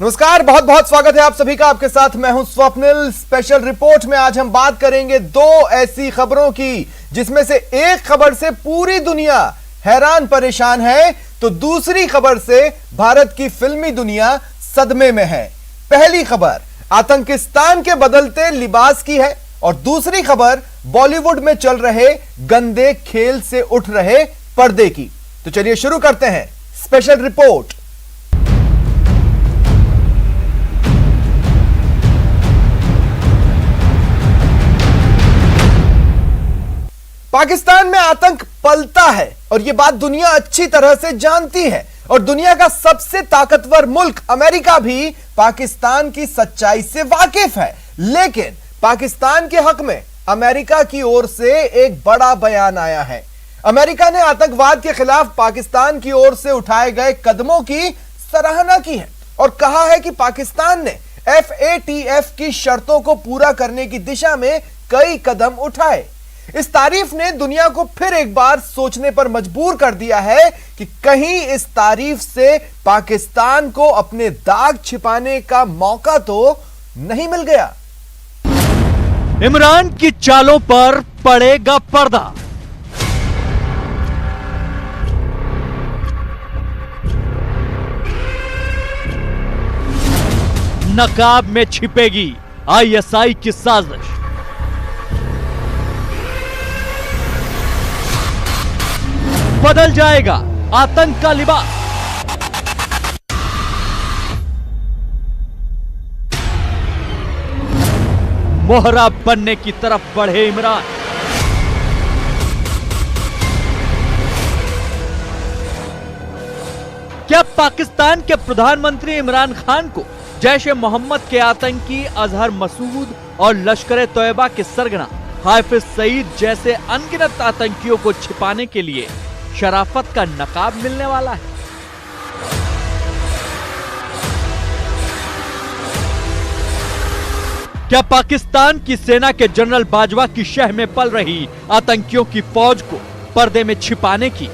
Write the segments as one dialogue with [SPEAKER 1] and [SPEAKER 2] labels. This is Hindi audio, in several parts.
[SPEAKER 1] नमस्कार, बहुत बहुत स्वागत है आप सभी का। आपके साथ मैं हूं स्वप्निल। स्पेशल रिपोर्ट में आज हम बात करेंगे दो ऐसी खबरों की जिसमें से एक खबर से पूरी दुनिया हैरान परेशान है तो दूसरी खबर से भारत की फिल्मी दुनिया सदमे में है। पहली खबर आतंकिस्तान के बदलते लिबास की है और दूसरी खबर बॉलीवुड में चल रहे गंदे खेल से उठ रहे पर्दे की। तो चलिए शुरू करते हैं स्पेशल रिपोर्ट। पाकिस्तान में आतंक पलता है और यह बात दुनिया अच्छी तरह से जानती है और दुनिया का सबसे ताकतवर मुल्क अमेरिका भी पाकिस्तान की सच्चाई से वाकिफ है। लेकिन पाकिस्तान के हक में अमेरिका की ओर से एक बड़ा बयान आया है। अमेरिका ने आतंकवाद के खिलाफ पाकिस्तान की ओर से उठाए गए कदमों की सराहना की है और कहा है कि पाकिस्तान ने FATF की शर्तों को पूरा करने की दिशा में कई कदम उठाए। इस तारीफ ने दुनिया को फिर एक बार सोचने पर मजबूर कर दिया है कि कहीं इस तारीफ से पाकिस्तान को अपने दाग छिपाने का मौका तो नहीं मिल गया।
[SPEAKER 2] इमरान की चालों पर पड़ेगा पर्दा। नकाब में छिपेगी ISI की साजिश। बदल जाएगा आतंक का लिबास। मोहरा बनने की तरफ बढ़े इमरान। क्या पाकिस्तान के प्रधानमंत्री इमरान खान को जैश ए मोहम्मद के आतंकी अजहर मसूद और लश्कर तोयबा के सरगना हाफिज सईद जैसे अनगिनत आतंकियों को छिपाने के लिए शराफत का नकाब मिलने वाला है? क्या पाकिस्तान की सेना के जनरल बाजवा की शह में पल रही आतंकियों की फौज को पर्दे में छिपाने की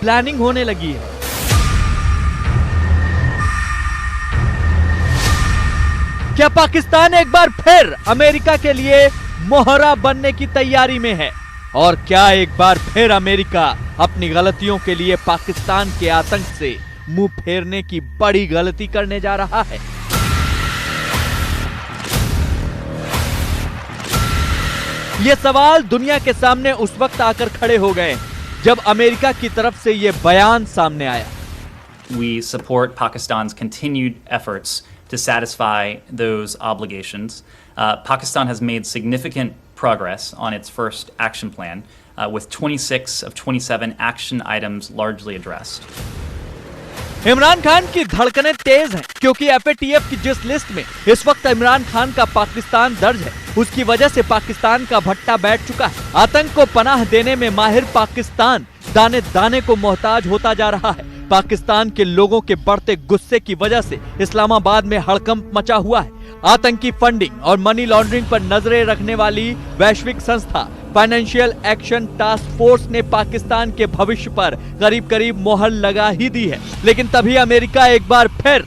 [SPEAKER 2] प्लानिंग होने लगी है? क्या पाकिस्तान एक बार फिर अमेरिका के लिए मोहरा बनने की तैयारी में है? और क्या एक बार फिर अमेरिका अपनी गलतियों के लिए पाकिस्तान के आतंक से मुंह फेरने की बड़ी गलती करने जा रहा है? ये सवाल दुनिया के सामने उस वक्त आकर खड़े हो गए जब अमेरिका की तरफ से यह बयान सामने आया।
[SPEAKER 3] We support Pakistan's continued efforts to satisfy those obligations. Pakistan has made significant progress on its first action plan, with 26 of 27 action items largely addressed.
[SPEAKER 2] Imran Khan की धड़कनें तेज हैं क्योंकि FATF की जिस लिस्ट में इस वक्त इमरान खान का पाकिस्तान दर्ज है उसकी वजह से पाकिस्तान का भट्टा बैठ चुका है। आतंक को पनाह देने में माहिर पाकिस्तान दाने दाने को मोहताज होता जा रहा है। पाकिस्तान के लोगों के बढ़ते गुस्से की वजह से इस्लामाबाद में हड़कंप मचा हुआ है। आतंकी फंडिंग और मनी लॉन्ड्रिंग पर नजरें रखने वाली वैश्विक संस्था फाइनेंशियल एक्शन टास्क फोर्स ने पाकिस्तान के भविष्य पर करीब करीब मोहर लगा ही दी है। लेकिन तभी अमेरिका एक बार फिर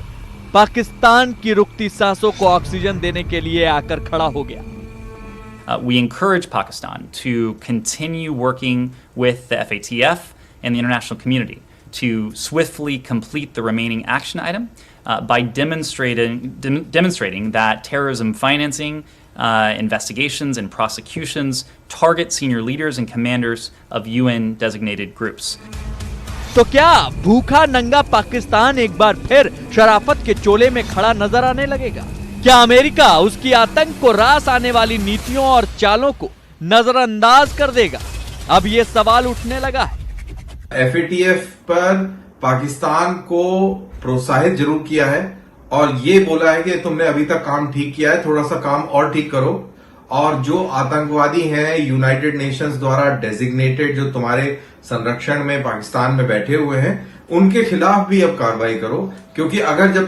[SPEAKER 2] पाकिस्तान की रुकती सांसों को ऑक्सीजन देने के लिए आकर खड़ा हो गया।
[SPEAKER 3] We encourage Pakistan to continue working with the FATF and the international community to swiftly complete the remaining action item by demonstrating that terrorism financing, investigations and prosecutions target senior leaders and commanders of UN designated groups.
[SPEAKER 2] तो क्या भूखा नंगा पाकिस्तान एक बार फिर शराफत के चोले में खड़ा नजर आने लगेगा? क्या अमेरिका उसकी आतंक को रास आने वाली नीतियों और चालों को नजरअंदाज कर देगा? अब ये सवाल उठने लगा है।
[SPEAKER 4] FATF पर पाकिस्तान को प्रोत्साहित जरूर किया है और ये बोला है कि तुमने अभी तक काम ठीक किया है, थोड़ा सा काम और ठीक करो, और जो आतंकवादी हैं यूनाइटेड नेशंस द्वारा डेजिग्नेटेड जो तुम्हारे संरक्षण में पाकिस्तान में बैठे हुए हैं उनके खिलाफ भी अब कार्रवाई करो, क्योंकि अगर जब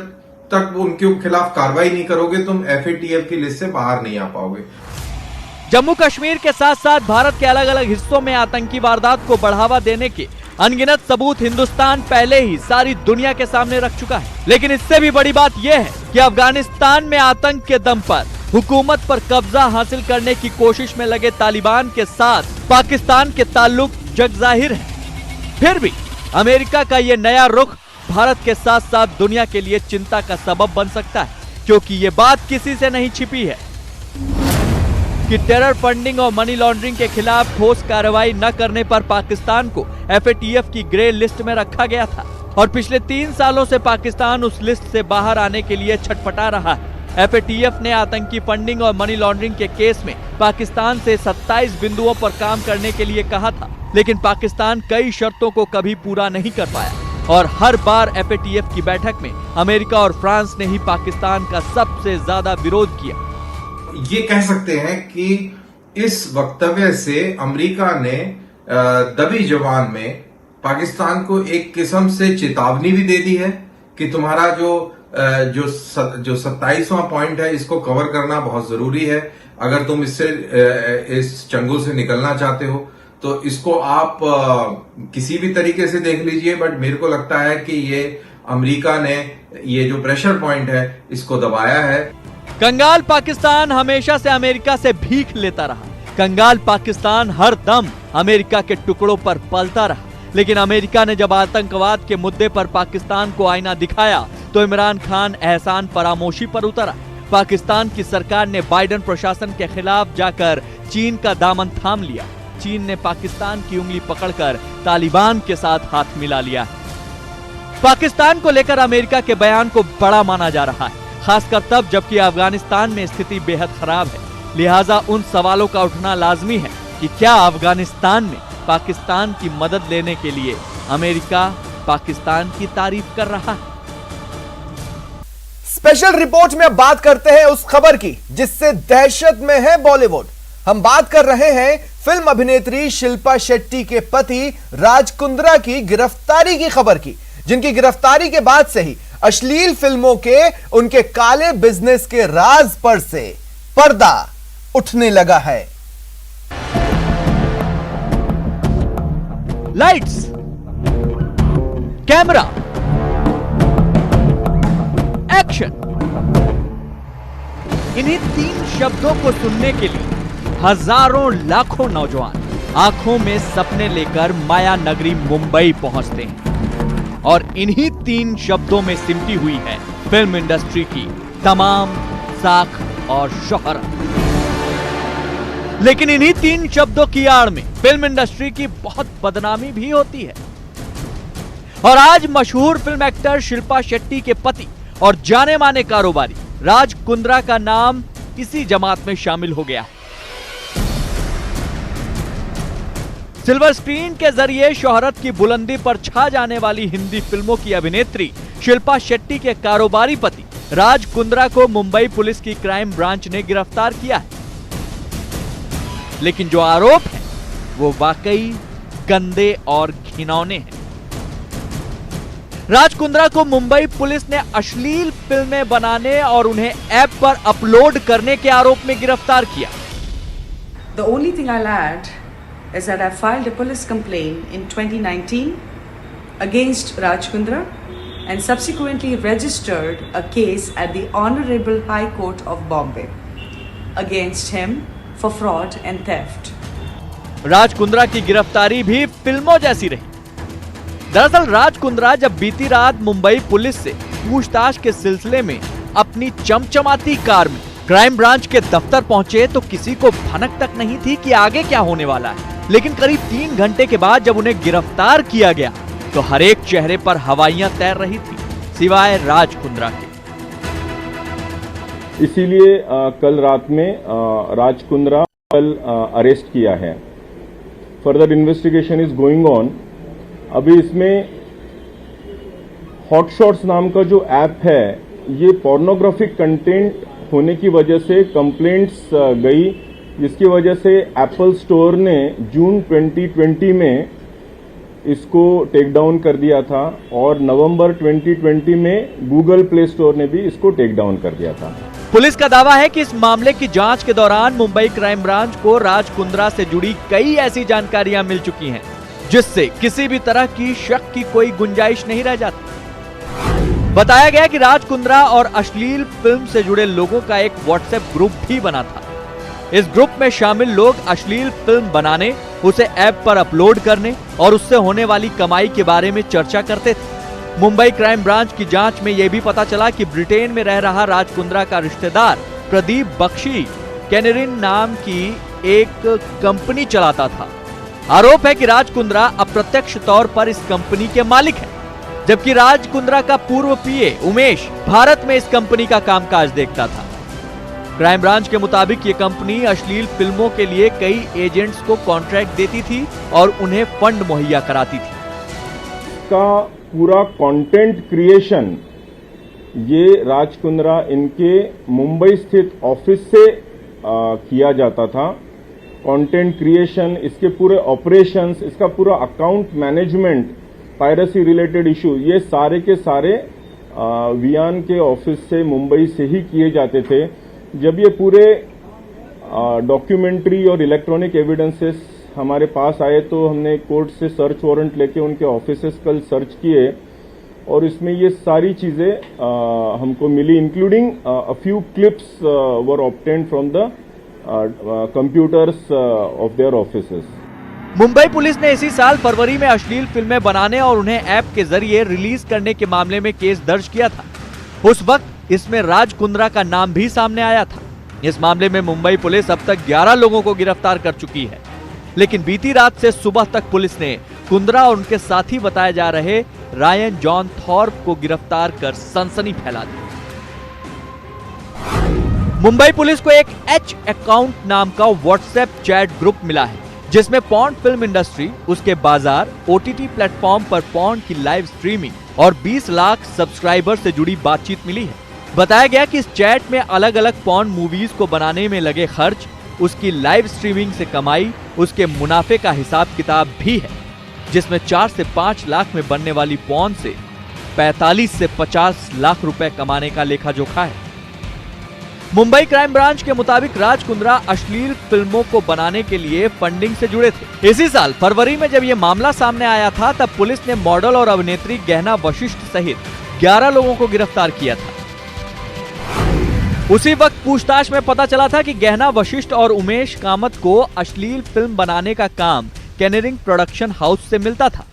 [SPEAKER 4] तक उनके खिलाफ कार्रवाई नहीं करोगे तुम FATF की लिस्ट से बाहर नहीं आ पाओगे।
[SPEAKER 2] जम्मू कश्मीर के साथ साथ भारत के अलग अलग हिस्सों में आतंकी वारदात को बढ़ावा देने के अनगिनत सबूत हिंदुस्तान पहले ही सारी दुनिया के सामने रख चुका है। लेकिन इससे भी बड़ी बात यह है कि अफगानिस्तान में आतंक के दम पर हुकूमत पर कब्जा हासिल करने की कोशिश में लगे तालिबान के साथ पाकिस्तान के ताल्लुक जग जाहिर है। फिर भी अमेरिका का ये नया रुख भारत के साथ साथ दुनिया के लिए चिंता का सबब बन सकता है, क्योंकि ये बात किसी से नहीं छिपी है कि टेरर फंडिंग और मनी लॉन्ड्रिंग के खिलाफ ठोस कार्रवाई न करने पर पाकिस्तान को FATF की ग्रे लिस्ट में रखा गया था और पिछले 3 सालों से पाकिस्तान उस लिस्ट से बाहर आने के लिए छटपटा रहा है। FATF ने आतंकी फंडिंग और मनी लॉन्ड्रिंग के केस में पाकिस्तान से 27 बिंदुओं पर काम करने के लिए कहा था, लेकिन पाकिस्तान कई शर्तों को कभी पूरा नहीं कर पाया और हर बार FATF की बैठक में अमेरिका और फ्रांस ने ही पाकिस्तान का सबसे ज्यादा विरोध किया।
[SPEAKER 4] ये कह सकते हैं कि इस वक्तव्य से अमेरिका ने दबी जबान में पाकिस्तान को एक किस्म से चेतावनी भी दे दी है कि तुम्हारा जो 27वां पॉइंट है इसको कवर करना बहुत जरूरी है। अगर तुम इस चंगुल से निकलना चाहते हो तो इसको आप किसी भी तरीके से देख लीजिए, बट मेरे को लगता है कि ये अमेरिका ने ये जो प्रेशर पॉइंट है इसको दबाया है।
[SPEAKER 2] कंगाल पाकिस्तान हमेशा से अमेरिका से भीख लेता रहा। कंगाल पाकिस्तान हर दम अमेरिका के टुकड़ों पर पलता रहा, लेकिन अमेरिका ने जब आतंकवाद के मुद्दे पर पाकिस्तान को आईना दिखाया तो इमरान खान एहसान फरामोशी पर उतरा। पाकिस्तान की सरकार ने बाइडेन प्रशासन के खिलाफ जाकर चीन का दामन थाम लिया। चीन ने पाकिस्तान की उंगली पकड़कर तालिबान के साथ हाथ मिला लिया। पाकिस्तान को लेकर अमेरिका के बयान को बड़ा माना जा रहा है, खासकर तब जबकि अफगानिस्तान में स्थिति बेहद खराब है। लिहाजा उन सवालों का उठना लाजमी है कि क्या अफगानिस्तान में पाकिस्तान की मदद लेने के लिए अमेरिका पाकिस्तान की तारीफ कर रहा है।
[SPEAKER 1] स्पेशल रिपोर्ट में अब बात करते हैं उस खबर की जिससे दहशत में है बॉलीवुड। हम बात कर रहे हैं फिल्म अभिनेत्री शिल्पा शेट्टी के पति राज कुंद्रा की गिरफ्तारी की खबर की, जिनकी गिरफ्तारी के बाद से ही अश्लील फिल्मों के उनके काले बिजनेस के राज पर से पर्दा उठने लगा है।
[SPEAKER 2] लाइट्स, कैमरा, एक्शन, इन्हीं 3 शब्दों को सुनने के लिए हजारों लाखों नौजवान आंखों में सपने लेकर माया नगरी मुंबई पहुंचते हैं और इन्हीं 3 शब्दों में सिमटी हुई है फिल्म इंडस्ट्री की तमाम साख और शोहरत। लेकिन इन्हीं 3 शब्दों की आड़ में फिल्म इंडस्ट्री की बहुत बदनामी भी होती है और आज मशहूर फिल्म एक्टर शिल्पा शेट्टी के पति और जाने माने कारोबारी राज कुंद्रा का नाम इसी जमात में शामिल हो गया। सिल्वर स्क्रीन के जरिए शोहरत की बुलंदी पर छा जाने वाली हिंदी फिल्मों की अभिनेत्री शिल्पा शेट्टी के कारोबारी पति राज कुंद्रा को मुंबई पुलिस की क्राइम ब्रांच ने गिरफ्तार किया है। लेकिन जो आरोप है वो वाकई गंदे और घिनौने हैं। राज कुंद्रा को मुंबई पुलिस ने अश्लील फिल्में बनाने और उन्हें ऐप पर अपलोड करने के आरोप में गिरफ्तार किया।
[SPEAKER 5] The only thing I'll add is that I filed a police complaint in 2019 against Raj Kundra and subsequently registered a case at the Honorable High Court of Bombay against him for fraud and theft.
[SPEAKER 2] Raj Kundra की गिरफ्तारी भी फिल्मों जैसी रही। दरअसल राज कुंद्रा जब बीती रात मुंबई पुलिस से पूछताछ के सिलसिले में अपनी चमचमाती कार में क्राइम ब्रांच के दफ्तर पहुंचे तो किसी को भनक तक नहीं थी कि आगे क्या होने वाला है। लेकिन करीब 3 घंटे के बाद जब उन्हें गिरफ्तार किया गया तो हर एक चेहरे पर हवाइयां तैर रही थी सिवाय राज कुंद्रा के।
[SPEAKER 6] इसीलिए कल रात में राज कुंद्रा कल अरेस्ट किया है। Further investigation is going on. अभी इसमें हॉटशॉट्स नाम का जो ऐप है ये पोर्नोग्राफिक कंटेंट होने की वजह से कंप्लेंट्स गई, जिसकी वजह से एप्पल स्टोर ने जून 2020 में इसको टेक डाउन कर दिया था और नवंबर 2020 में गूगल प्ले स्टोर ने भी इसको टेक डाउन कर दिया था।
[SPEAKER 2] पुलिस का दावा है कि इस मामले की जांच के दौरान मुंबई क्राइम ब्रांच को राज कुंद्रा से जुड़ी कई ऐसी जानकारियां मिल चुकी हैं जिससे किसी भी तरह की शक की कोई गुंजाइश नहीं रह जाती। बताया गया कि राज कुंद्रा और अश्लील फिल्म से जुड़े लोगों का एक व्हाट्सएप ग्रुप भी बना था। इस ग्रुप में शामिल लोग अश्लील फिल्म बनाने, उसे ऐप पर अपलोड करने और उससे होने वाली कमाई के बारे में चर्चा करते थे। मुंबई क्राइम ब्रांच की जांच में यह भी पता चला कि ब्रिटेन में रह रहा राज कुंद्रा का रिश्तेदार प्रदीप बख्शी कैनरिन नाम की एक कंपनी चलाता था। आरोप है कि राज कुंद्रा अप्रत्यक्ष तौर पर इस कंपनी के मालिक हैं, जबकि राज कुंद्रा का पूर्व पीए उमेश भारत में इस कंपनी का कामकाज देखता था। क्राइम ब्रांच के मुताबिक ये कंपनी अश्लील फिल्मों के लिए कई एजेंट्स को कॉन्ट्रैक्ट देती थी और उन्हें फंड मुहैया कराती थी।
[SPEAKER 6] का पूरा कंटेंट क्रिएशन ये राज कुंद्रा इनके मुंबई स्थित ऑफिस से किया जाता था। कंटेंट क्रिएशन, इसके पूरे ऑपरेशंस, इसका पूरा account management, piracy related issue, ये सारे के सारे वियान के ऑफिस से मुंबई से ही किए जाते थे। जब ये पूरे डॉक्यूमेंट्री और इलेक्ट्रॉनिक एविडेंसेस हमारे पास आए तो हमने कोर्ट से सर्च वारंट लेके उनके ऑफिसेस कल सर्च किए और इसमें ये सारी चीजें हमको मिली, including a few clips were obtained from the computers of their offices.
[SPEAKER 2] Mumbai police ने इसी साल फरवरी में अश्लील फिल्में बनाने और उन्हें ऐप के जरिए रिलीज करने के मामले में केस दर्ज किया था। उस वक्त इसमें राज कुंद्रा का नाम भी सामने आया था। इस मामले में मुंबई पुलिस अब तक 11 लोगों को गिरफ्तार कर चुकी है, लेकिन बीती रात से सुबह तक पुलिस ने कुंद्रा और उनके साथी बताए जा रहे रायन जॉन थॉर्प को गिरफ्तार कर सनसनी फैला दी। मुंबई पुलिस को एक एच अकाउंट नाम का व्हाट्सएप चैट ग्रुप मिला है, जिसमें पॉर्न फिल्म इंडस्ट्री, उसके बाजार, ओटीटी प्लेटफॉर्म पर पॉर्न की लाइव स्ट्रीमिंग और 20 लाख सब्सक्राइबर से जुड़ी बातचीत मिली है। बताया गया कि इस चैट में अलग अलग पॉर्न मूवीज को बनाने में लगे खर्च, उसकी लाइव स्ट्रीमिंग से कमाई, उसके मुनाफे का हिसाब किताब भी है, जिसमें 4 से 5 लाख में बनने वाली पॉर्न से 45 से 50 लाख रुपए कमाने का लेखा जोखा है। मुंबई क्राइम ब्रांच के मुताबिक राज कुंद्रा अश्लील फिल्मों को बनाने के लिए फंडिंग से जुड़े थे। इसी साल फरवरी में जब यह मामला सामने आया था, तब पुलिस ने मॉडल और अभिनेत्री गहना वशिष्ठ सहित 11 लोगों को गिरफ्तार किया था। उसी वक्त पूछताछ में पता चला था कि गहना वशिष्ठ और उमेश कामत को अश्लील फिल्म बनाने का काम कैनरिंग प्रोडक्शन हाउस से मिलता था।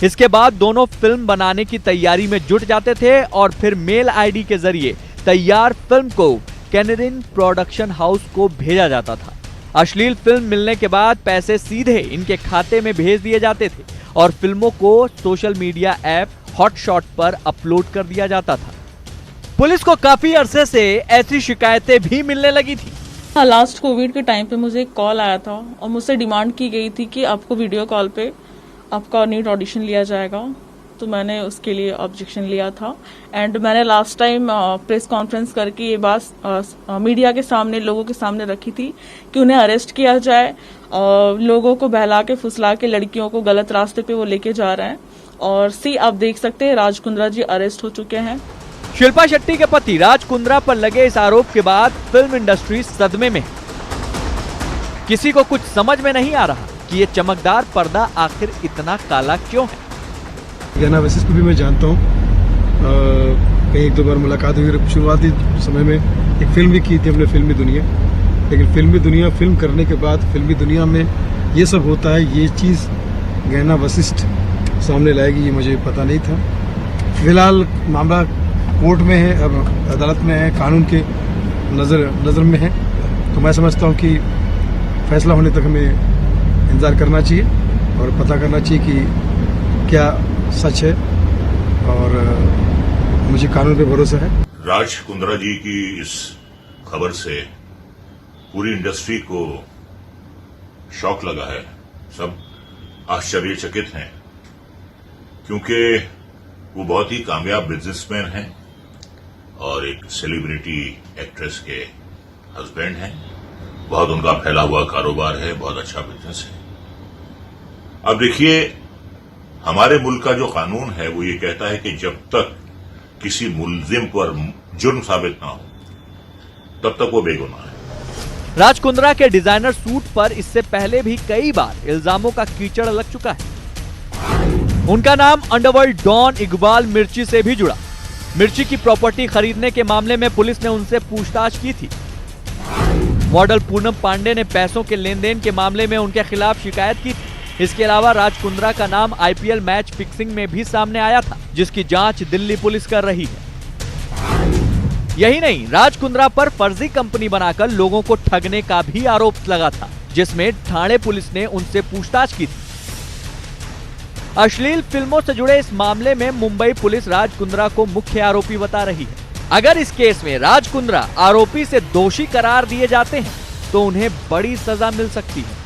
[SPEAKER 2] इसके बाद दोनों फिल्म बनाने की तैयारी में जुट जाते थे और फिर मेल आईडी के जरिए तैयार फिल्म को कैनरिंग प्रोडक्शन हाउस को भेजा जाता था। अश्लील फिल्म मिलने के बाद पैसे सीधे इनके खाते में भेज दिए जाते थे और फिल्मों को सोशल मीडिया ऐप हॉटशॉट पर अपलोड कर दिया जाता था। पुलिस को काफी अरसे से ऐसी शिकायतें भी मिलने लगी थी।
[SPEAKER 7] लास्ट कोविड के टाइम पे मुझे एक कॉल आया था और मुझसे डिमांड की गई थी कि आपको वीडियो कॉल पे आपका नीट ऑडिशन लिया जाएगा, तो मैंने उसके लिए ऑब्जेक्शन लिया था। एंड मैंने लास्ट टाइम प्रेस कॉन्फ्रेंस करके ये बात मीडिया के सामने, लोगों के सामने रखी थी कि उन्हें अरेस्ट किया जाए। लोगों को बहला के फुसला के लड़कियों को गलत रास्ते पे वो लेके जा रहे हैं। और आप देख सकते हैं राज कुंद्रा जी अरेस्ट हो चुके हैं।
[SPEAKER 2] शिल्पा शेट्टी के पति राज कुंद्रा पर लगे इस आरोप के बाद फिल्म इंडस्ट्री सदमे में है। किसी को कुछ समझ में नहीं आ रहा कि ये चमकदार पर्दा आखिर इतना काला क्यों है।
[SPEAKER 8] गहना वशिष्ठ को भी मैं जानता हूँ, कहीं एक दो बार मुलाकात हुई। शुरुआती समय में एक फिल्म भी की थी हमने, फिल्मी दुनिया। लेकिन फिल्मी दुनिया फिल्म करने के बाद फिल्मी दुनिया में ये सब होता है, ये चीज़ गहना वशिष्ठ सामने लाएगी ये मुझे पता नहीं था। फिलहाल मामला कोर्ट में है, अब अदालत में है, कानून के नज़र में है। तो मैं समझता हूँ कि फैसला होने तक हमें इंतज़ार करना चाहिए और पता करना चाहिए कि क्या सच है, और मुझे कानून पे भरोसा है।
[SPEAKER 9] राज कुंद्रा जी की इस खबर से पूरी इंडस्ट्री को शॉक लगा है। सब आश्चर्यचकित हैं, क्योंकि वो बहुत ही कामयाब बिजनेसमैन हैं और एक सेलिब्रिटी एक्ट्रेस के हस्बैंड हैं। बहुत उनका फैला हुआ कारोबार है, बहुत अच्छा बिजनेस है। अब देखिए, हमारे मुल्क का जो कानून है वो ये कहता है कि जब तक किसी मुलजिम पर जुर्म साबित ना हो तब तक वो बेगुनाह है।
[SPEAKER 2] राज कुंद्रा के डिजाइनर सूट पर इससे पहले भी कई बार इल्जामों का कीचड़ लग चुका है। उनका नाम अंडरवर्ल्ड डॉन इकबाल मिर्ची से भी जुड़ा। मिर्ची की प्रॉपर्टी खरीदने के मामले में पुलिस ने उनसे पूछताछ की थी। मॉडल पूनम पांडे ने पैसों के लेन देन के मामले में उनके खिलाफ शिकायत की थी। इसके अलावा राज कुंद्रा का नाम IPL मैच फिक्सिंग में भी सामने आया था, जिसकी जांच दिल्ली पुलिस कर रही है। यही नहीं, राज कुंद्रा पर फर्जी कंपनी बनाकर लोगों को ठगने का भी आरोप लगा था, जिसमें ठाणे पुलिस ने उनसे पूछताछ की थी। अश्लील फिल्मों से जुड़े इस मामले में मुंबई पुलिस राज कुंद्रा को मुख्य आरोपी बता रही है। अगर इस केस में राज कुंद्रा आरोपी से दोषी करार दिए जाते हैं तो उन्हें बड़ी सजा मिल सकती है।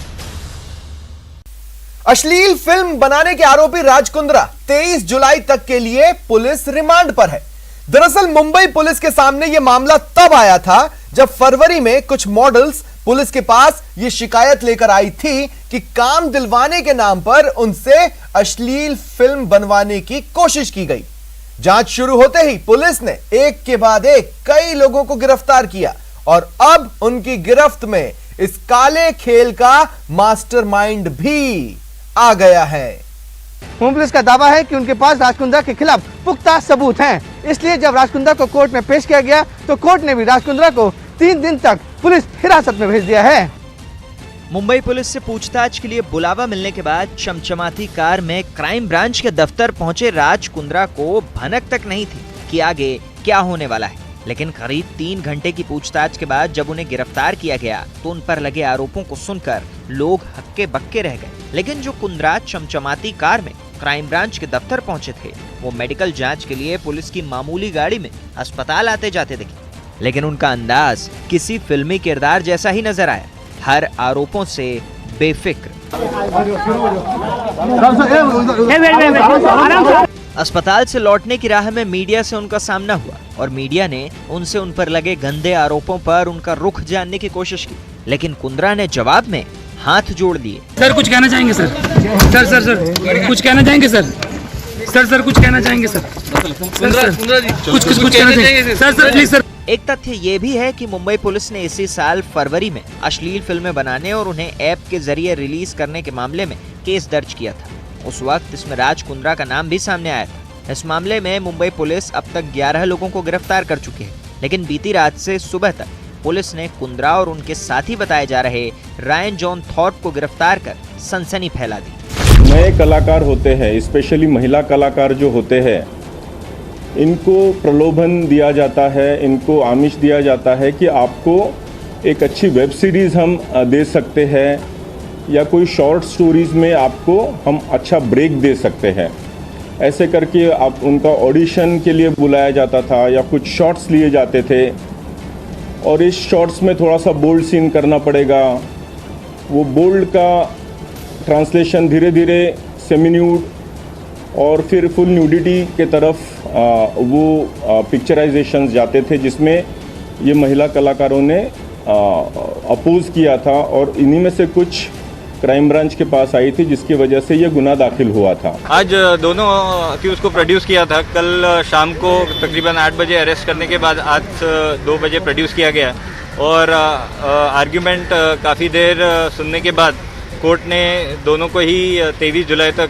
[SPEAKER 1] अश्लील फिल्म बनाने के आरोपी राज कुंद्रा 23 जुलाई तक के लिए पुलिस रिमांड पर है। दरअसल मुंबई पुलिस के सामने यह मामला तब आया था जब फरवरी में कुछ मॉडल्स पुलिस के पास यह शिकायत लेकर आई थी कि काम दिलवाने के नाम पर उनसे अश्लील फिल्म बनवाने की कोशिश की गई। जांच शुरू होते ही पुलिस ने एक के बाद एक कई लोगों को गिरफ्तार किया और अब उनकी गिरफ्त में इस काले खेल का मास्टरमाइंड भी आ गया है।
[SPEAKER 10] मुंबई पुलिस का दावा है कि उनके पास राज कुंद्रा के खिलाफ पुख्ता सबूत हैं। इसलिए जब राज कुंद्रा को कोर्ट में पेश किया गया तो कोर्ट ने भी राज कुंद्रा को 3 दिन तक पुलिस हिरासत में भेज दिया है।
[SPEAKER 11] मुंबई पुलिस से पूछताछ के लिए बुलावा मिलने के बाद चमचमाती कार में क्राइम ब्रांच के दफ्तर पहुंचे राज कुंद्रा को भनक तक नहीं थी कि आगे क्या होने वाला है। लेकिन करीब 3 घंटे की पूछताछ के बाद जब उन्हें गिरफ्तार किया गया तो उन पर लगे आरोपों को सुनकर लोग हक्के बक्के रह गए। लेकिन जो कुंद्रा चमचमाती कार में क्राइम ब्रांच के दफ्तर पहुंचे थे, वो मेडिकल जांच के लिए पुलिस की मामूली गाड़ी में अस्पताल आते जाते दिखे। लेकिन उनका अंदाज किसी फिल्मी किरदार जैसा ही नजर आया, हर आरोपों से बेफिक्र। अस्पताल से लौटने की राह में मीडिया से उनका सामना हुआ और मीडिया ने उनसे उन पर लगे गंदे आरोपों पर उनका रुख जानने की कोशिश की। लेकिन कुंद्रा ने जवाब में हाथ जोड़ दिए।
[SPEAKER 12] सर कुछ कहना चाहेंगे सर? सर कुछ कहना चाहेंगे सर? सर कुछ कहना चाहेंगे सर? कुछ कहना चाहेंगे सर प्लीज सर।
[SPEAKER 11] एक तथ्य ये भी है कि मुंबई पुलिस ने इसी साल फरवरी में अश्लील फिल्में बनाने और उन्हें ऐप के जरिए रिलीज करने के मामले में केस दर्ज किया था। उस वक्त इसमें राज कुंद्रा का नाम भी सामने आया था। इस मामले में मुंबई पुलिस अब तक 11 लोगों को गिरफ्तार कर चुकी है। लेकिन बीती रात से सुबह तक पुलिस ने कुंद्रा और उनके साथी बताए जा रहे रायन जॉन थॉर्प को गिरफ्तार कर सनसनी फैला दी।
[SPEAKER 6] नए कलाकार होते हैं, स्पेशली महिला कलाकार जो होते हैं, इनको प्रलोभन दिया जाता है, इनको आमिष दिया जाता है कि आपको एक अच्छी वेब सीरीज़ हम दे सकते हैं या कोई शॉर्ट स्टोरीज़ में आपको हम अच्छा ब्रेक दे सकते हैं। ऐसे करके आप उनका ऑडिशन के लिए बुलाया जाता था या कुछ शॉर्ट्स लिए जाते थे और इस शॉर्ट्स में थोड़ा सा बोल्ड सीन करना पड़ेगा। वो बोल्ड का ट्रांसलेशन धीरे धीरे सेमी न्यूड और फिर फुल न्यूडिटी के तरफ वो पिक्चराइजेशंस जाते थे, जिसमें ये महिला कलाकारों ने अपोज किया था और इन्हीं में से कुछ क्राइम ब्रांच के पास आई थी, जिसकी वजह से ये गुनाह दाखिल हुआ था।
[SPEAKER 13] आज दोनों अक्यूज को प्रोड्यूस किया था। कल शाम को तकरीबन 8 बजे अरेस्ट करने के बाद आज 2 बजे प्रोड्यूस किया गया और आर्ग्यूमेंट काफ़ी देर सुनने के बाद कोर्ट ने दोनों को ही 23 जुलाई तक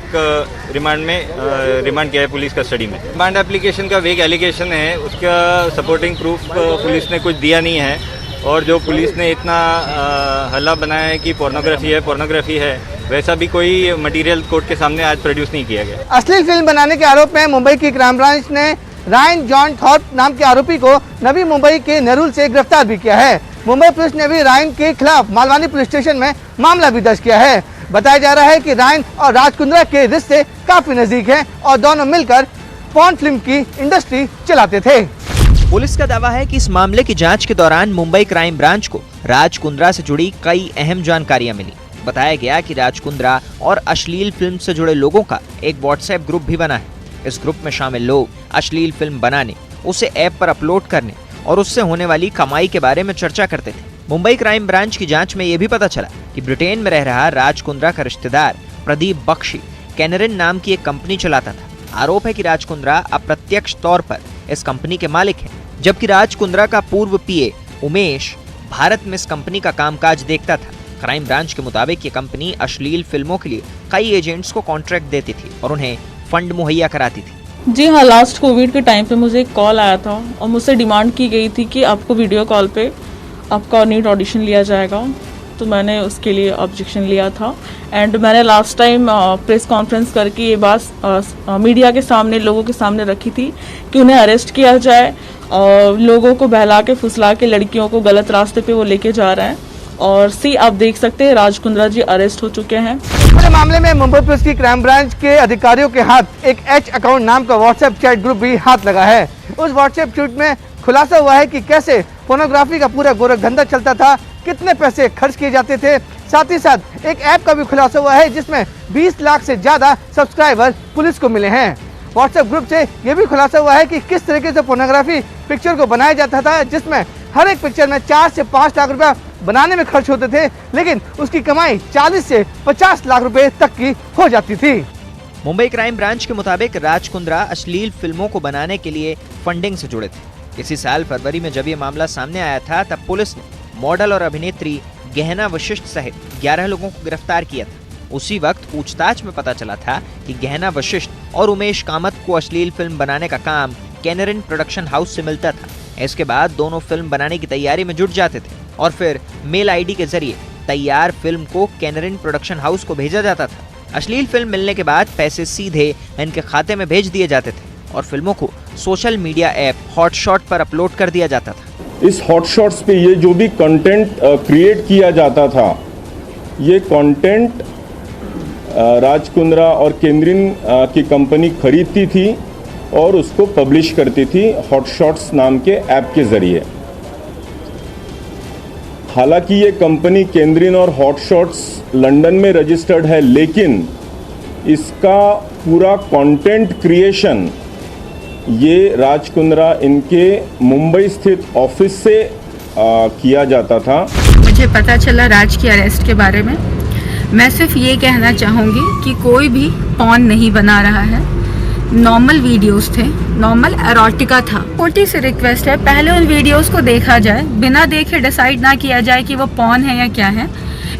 [SPEAKER 13] रिमांड किया है पुलिस कस्टडी में। रिमांड एप्लीकेशन का वेग एलिगेशन है, उसका सपोर्टिंग प्रूफ पुलिस ने कुछ दिया नहीं है और जो पुलिस ने इतना हल्ला बनाया है कि पोर्नोग्राफी है, वैसा भी कोई मटेरियल कोर्ट के सामने आज प्रोड्यूस नहीं किया गया।
[SPEAKER 10] अश्लील फिल्म बनाने के आरोप में मुंबई की क्राइम ब्रांच ने रायन जॉन थॉर्प नाम के आरोपी को नवी मुंबई के नेरुल से गिरफ्तार भी किया है। मुंबई पुलिस ने भी रायन के खिलाफ मालवानी पुलिस स्टेशन में मामला भी दर्ज किया है। बताया जा रहा है कि रायन और राज कुंद्रा के रिश्ते काफी नजदीक हैं और दोनों मिलकर पॉर्न फिल्म की इंडस्ट्री चलाते थे।
[SPEAKER 11] पुलिस का दावा है कि इस मामले की जांच के दौरान मुंबई क्राइम ब्रांच को राज कुंद्रा से जुड़ी कई अहम जानकारियां मिली। बताया गया कि राज कुंद्रा और अश्लील फिल्म से जुड़े लोगों का एक व्हाट्सएप ग्रुप भी बना है। इस ग्रुप में शामिल लोग अश्लील फिल्म बनाने, उसे ऐप पर अपलोड करने और उससे होने वाली कमाई के बारे में चर्चा करते थे। मुंबई क्राइम ब्रांच की जांच में यह भी पता चला कि ब्रिटेन में रह रहा राज कुंद्रा का रिश्तेदार प्रदीप बख्शी कैनरिन नाम की एक कंपनी चलाता था। आरोप है कि राज कुंद्रा अप्रत्यक्ष तौर पर इस कंपनी के मालिक हैं, जबकि राज कुंद्रा का पूर्व पीए उमेश भारत में इस कंपनी का कामकाज देखता था। क्राइम ब्रांच के मुताबिक ये कंपनी अश्लील फिल्मों के लिए कई एजेंट्स को कॉन्ट्रैक्ट देती थी और उन्हें फंड मुहैया कराती थी।
[SPEAKER 7] जी हाँ, लास्ट कोविड के टाइम पे मुझे एक कॉल आया था और मुझसे डिमांड की गई थी कि आपको वीडियो कॉल पे आपका नीट ऑडिशन लिया जाएगा, तो मैंने उसके लिए ऑब्जेक्शन लिया था। एंड मैंने लास्ट टाइम प्रेस कॉन्फ्रेंस करके ये बात मीडिया के सामने, लोगों के सामने रखी थी कि उन्हें अरेस्ट किया जाए, लोगों को बहला के फुसला के लड़कियों को गलत रास्ते पे वो लेके जा रहे हैं। और आप देख सकते हैं राज कुंद्रा जी अरेस्ट हो चुके हैं।
[SPEAKER 10] पूरे मामले में मुंबई पुलिस की क्राइम ब्रांच के अधिकारियों के हाथ एक एच अकाउंट नाम का व्हाट्सएप चैट ग्रुप भी हाथ लगा है। उस व्हाट्सएप चैट में खुलासा हुआ है कि कैसे पोर्नोग्राफी का पूरा गोरख धंधा चलता था, कितने पैसे खर्च किए जाते थे। साथ ही साथ एक ऐप का भी खुलासा हुआ है जिसमें 20 लाख से ज्यादा सब्सक्राइबर पुलिस को मिले हैं। व्हाट्सएप ग्रुप से यह भी खुलासा हुआ है कि किस तरीके से पोर्नोग्राफी पिक्चर को बनाया जाता था, जिसमें हर एक पिक्चर में 4 से 5 लाख रुपया बनाने में खर्च होते थे, लेकिन उसकी कमाई 40 से 50 लाख रुपए तक की हो जाती थी।
[SPEAKER 11] मुंबई क्राइम ब्रांच के मुताबिक राज कुंद्रा अश्लील फिल्मों को बनाने के लिए फंडिंग से जुड़े थे। इसी साल फरवरी में जब ये मामला सामने आया था, तब पुलिस ने मॉडल और अभिनेत्री गहना वशिष्ठ सहित 11 लोगों को गिरफ्तार किया था। उसी वक्त पूछताछ में पता चला था कि गहना वशिष्ठ और उमेश कामत को अश्लील फिल्म बनाने का काम कैनरिन प्रोडक्शन हाउस से मिलता था। इसके बाद दोनों फिल्म बनाने की तैयारी में जुट जाते थे और फिर मेल आईडी के जरिए तैयार फिल्म को कैनरिन प्रोडक्शन हाउस को भेजा जाता था। अश्लील फिल्म मिलने के बाद पैसे सीधे इनके खाते में भेज दिए जाते थे और फिल्मों को सोशल मीडिया ऐप हॉटशॉट पर अपलोड कर दिया जाता था।
[SPEAKER 6] इस हॉटशॉट्स पे ये जो भी कंटेंट क्रिएट किया जाता था, ये कंटेंट राज कुंद्रा और कैनरिन की कंपनी खरीदती थी और उसको पब्लिश करती थी हॉटशॉट्स नाम के ऐप के जरिए। हालांकि ये कंपनी कैनरिन और हॉटशॉट्स लंदन में रजिस्टर्ड है, लेकिन इसका पूरा कंटेंट क्रिएशन ये राज कुंद्रा इनके मुंबई स्थित ऑफिस से किया जाता था।
[SPEAKER 14] मुझे पता चला राज की अरेस्ट के बारे में। मैं सिर्फ ये कहना चाहूँगी कि कोई भी पॉर्न नहीं बना रहा है, नॉर्मल वीडियोस थे, नॉर्मल एरोटिका था। छोटी सी रिक्वेस्ट है, पहले उन वीडियोस को देखा जाए, बिना देखे डिसाइड ना किया जाए कि वो पॉर्न है या क्या है।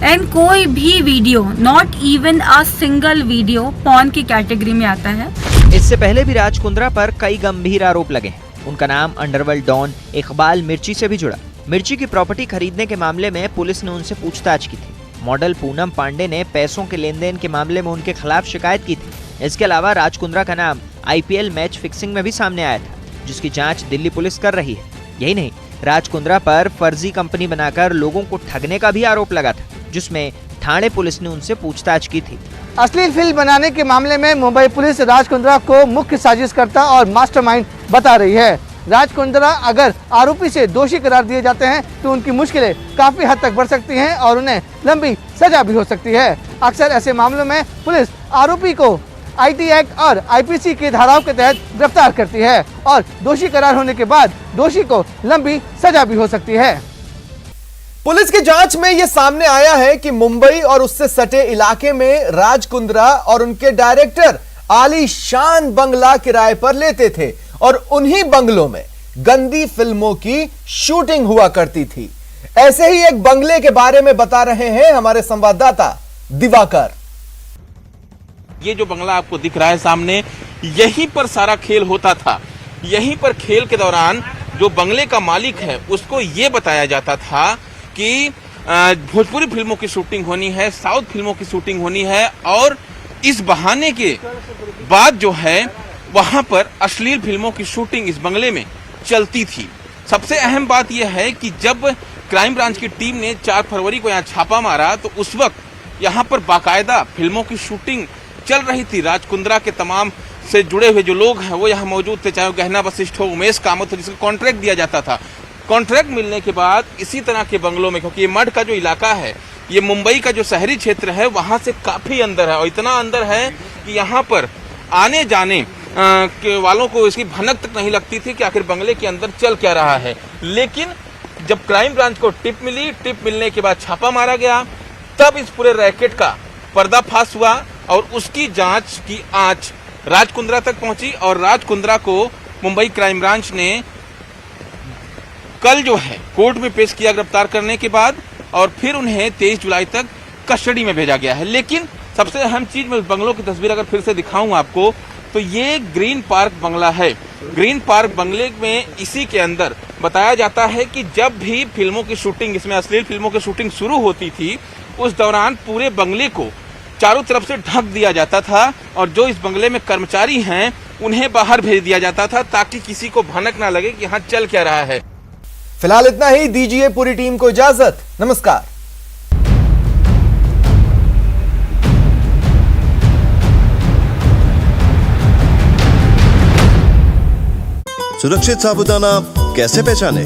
[SPEAKER 14] एंड कोई भी video, not even a single video, porn की कैटेगरी में आता है।
[SPEAKER 11] इससे पहले भी राज कुंद्रा पर कई गंभीर आरोप लगे हैं। उनका नाम अंडरवर्ल्ड डॉन इकबाल मिर्ची से भी जुड़ा। मिर्ची की प्रॉपर्टी खरीदने के मामले में पुलिस ने उनसे पूछताछ की थी। मॉडल पूनम पांडे ने पैसों के लेन देन के मामले में उनके खिलाफ शिकायत की थी। इसके अलावा राज कुंद्रा का नाम IPL मैच फिक्सिंग में भी सामने आया था, जिसकी जांच दिल्ली पुलिस कर रही है। यही नहीं, राज कुंद्रा पर फर्जी कंपनी बनाकर लोगों को ठगने का भी आरोप लगा था, जिसमें ठाणे पुलिस ने उनसे पूछताछ की थी।
[SPEAKER 10] अश्लील फिल्म बनाने के मामले में मुंबई पुलिस राज कुंद्रा को मुख्य साजिशकर्ता और मास्टरमाइंड बता रही है। राज कुंद्रा अगर आरोपी से दोषी करार दिए जाते हैं तो उनकी मुश्किलें काफी हद तक बढ़ सकती हैं और उन्हें लंबी सजा भी हो सकती है। अक्सर ऐसे मामलों में पुलिस आरोपी को IT एक्ट और IPC के धाराओं के तहत गिरफ्तार करती है और दोषी करार होने के बाद दोषी को लंबी सजा भी हो सकती है।
[SPEAKER 1] पुलिस की जांच में यह सामने आया है कि मुंबई और उससे सटे इलाके में राज कुंद्रा और उनके डायरेक्टर आलीशान बंगला किराए पर लेते थे और उन्हीं बंगलों में गंदी फिल्मों की शूटिंग हुआ करती थी। ऐसे ही एक बंगले के बारे में बता रहे हैं हमारे संवाददाता दिवाकर।
[SPEAKER 15] ये जो बंगला आपको दिख रहा है सामने, यहीं पर सारा खेल होता था। यहीं पर खेल के दौरान जो बंगले का मालिक है उसको ये बताया जाता था कि भोजपुरी फिल्मों की शूटिंग होनी है, साउथ फिल्मों की शूटिंग होनी है और इस बहाने के बाद जो है वहां पर अश्लील फिल्मों की शूटिंग इस बंगले में चलती थी। सबसे अहम बात यह है कि जब क्राइम ब्रांच की टीम ने 4 फरवरी को यहाँ छापा मारा तो उस वक्त यहाँ पर बाकायदा फिल्मों की शूटिंग चल रही थी। राज कुंद्रा के तमाम से जुड़े हुए जो लोग हैं वो यहाँ मौजूद थे, चाहे गहना वशिष्ठ हो, उमेश कामत हो, जिसका कॉन्ट्रैक्ट दिया जाता था। कॉन्ट्रैक्ट मिलने के बाद इसी तरह के बंगलों में, क्योंकि ये मड का जो इलाका है, ये मुंबई का जो शहरी क्षेत्र है वहां से काफी अंदर है और इतना अंदर है कि यहाँ पर आने जाने के वालों को इसकी भनक तक नहीं लगती थी कि आखिर बंगले के अंदर चल क्या रहा है। लेकिन जब क्राइम ब्रांच को टिप मिली, टिप मिलने के बाद छापा मारा गया, तब इस पूरे रैकेट का पर्दाफाश हुआ और उसकी जांच की आंच राज कुंद्रा तक पहुंची और राज कुंद्रा को मुंबई क्राइम ब्रांच ने कल जो है कोर्ट में पेश किया गिरफ्तार करने के बाद और फिर उन्हें 23 जुलाई तक कस्टडी में भेजा गया है। लेकिन सबसे अहम चीज, मैं उस बंगलों की तस्वीर अगर फिर से दिखाऊं आपको, तो ये ग्रीन पार्क बंगला है। ग्रीन पार्क बंगले में इसी के अंदर बताया जाता है कि जब भी फिल्मों की शूटिंग, इसमें अश्लील फिल्मों की शूटिंग शुरू होती थी, उस दौरान पूरे बंगले को चारों तरफ से ढक दिया जाता था और जो इस बंगले में कर्मचारी हैं उन्हें बाहर भेज दिया जाता था ताकि किसी को भनक ना लगे कि यहाँ चल क्या रहा है।
[SPEAKER 1] फिलहाल इतना ही, दीजिए पूरी टीम को इजाजत। नमस्कार।
[SPEAKER 16] सुरक्षित साबुदाना कैसे पहचाने?